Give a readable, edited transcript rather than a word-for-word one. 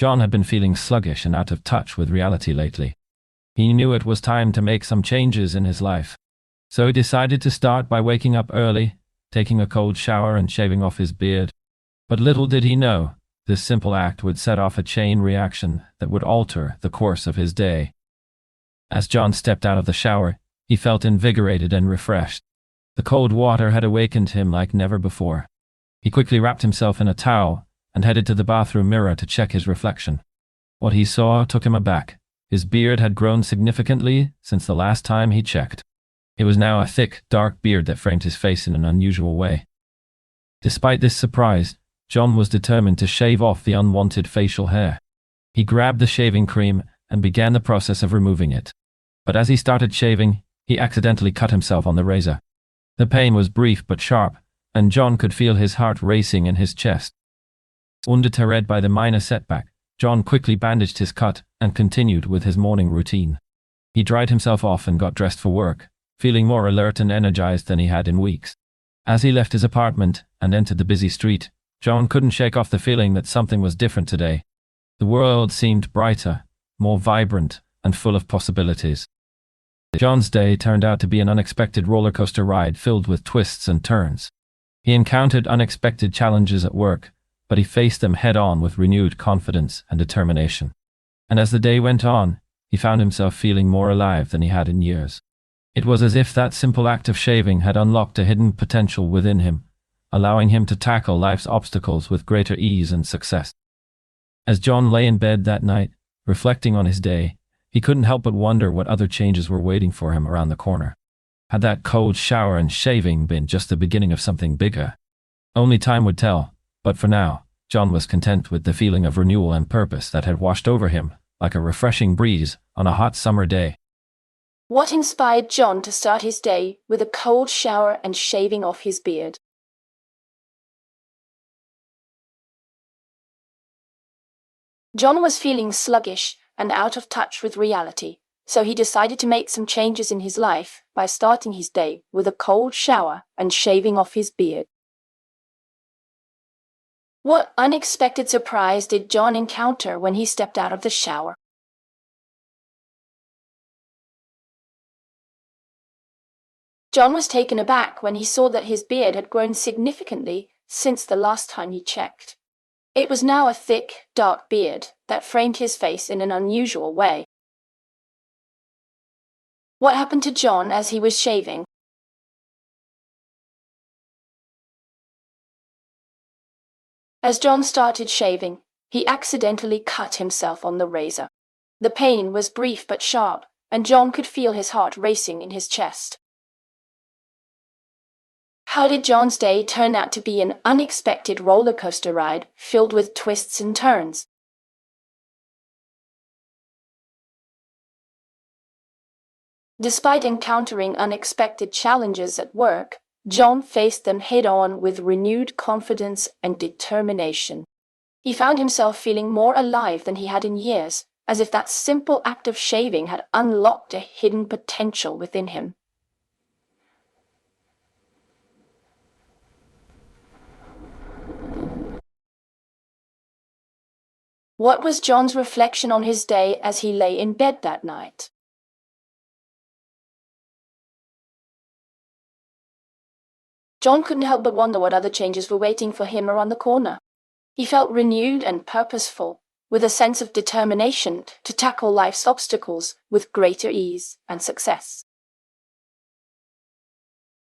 John had been feeling sluggish and out of touch with reality lately. He knew it was time to make some changes in his life. So he decided to start by waking up early, taking a cold shower and shaving off his beard. But little did he know, this simple act would set off a chain reaction that would alter the course of his day. As John stepped out of the shower, he felt invigorated and refreshed. The cold water had awakened him like never before. He quickly wrapped himself in a towel and headed to the bathroom mirror to check his reflection. What he saw took him aback. His beard had grown significantly since the last time he checked. It was now a thick, dark beard that framed his face in an unusual way. Despite this surprise, John was determined to shave off the unwanted facial hair. He grabbed the shaving cream and began the process of removing it. But as he started shaving, he accidentally cut himself on the razor. The pain was brief but sharp, and John could feel his heart racing in his chest. Undeterred by the minor setback, John quickly bandaged his cut and continued with his morning routine. He dried himself off and got dressed for work, feeling more alert and energized than he had in weeks. As he left his apartment and entered the busy street, John couldn't shake off the feeling that something was different today. The world seemed brighter, more vibrant, and full of possibilities. John's day turned out to be an unexpected roller coaster ride filled with twists and turns. He encountered unexpected challenges at work, but he faced them head-on with renewed confidence and determination. And as the day went on, he found himself feeling more alive than he had in years. It was as if that simple act of shaving had unlocked a hidden potential within him, allowing him to tackle life's obstacles with greater ease and success. As John lay in bed that night, reflecting on his day, he couldn't help but wonder what other changes were waiting for him around the corner. Had that cold shower and shaving been just the beginning of something bigger? Only time would tell, but for now, John was content with the feeling of renewal and purpose that had washed over him like a refreshing breeze on a hot summer day. What inspired John to start his day with a cold shower and shaving off his beard? John was feeling sluggish and out of touch with reality, so he decided to make some changes in his life by starting his day with a cold shower and shaving off his beard. What unexpected surprise did John encounter when he stepped out of the shower? John was taken aback when he saw that his beard had grown significantly since the last time he checked. It was now a thick, dark beard that framed his face in an unusual way. What happened to John as he was shaving? As John started shaving, he accidentally cut himself on the razor. The pain was brief but sharp, and John could feel his heart racing in his chest. How did John's day turn out to be an unexpected roller coaster ride filled with twists and turns? Despite encountering unexpected challenges at work, John faced them head-on with renewed confidence and determination. He found himself feeling more alive than he had in years, as if that simple act of shaving had unlocked a hidden potential within him. What was John's reflection on his day as he lay in bed that night? John couldn't help but wonder what other changes were waiting for him around the corner. He felt renewed and purposeful, with a sense of determination to tackle life's obstacles with greater ease and success.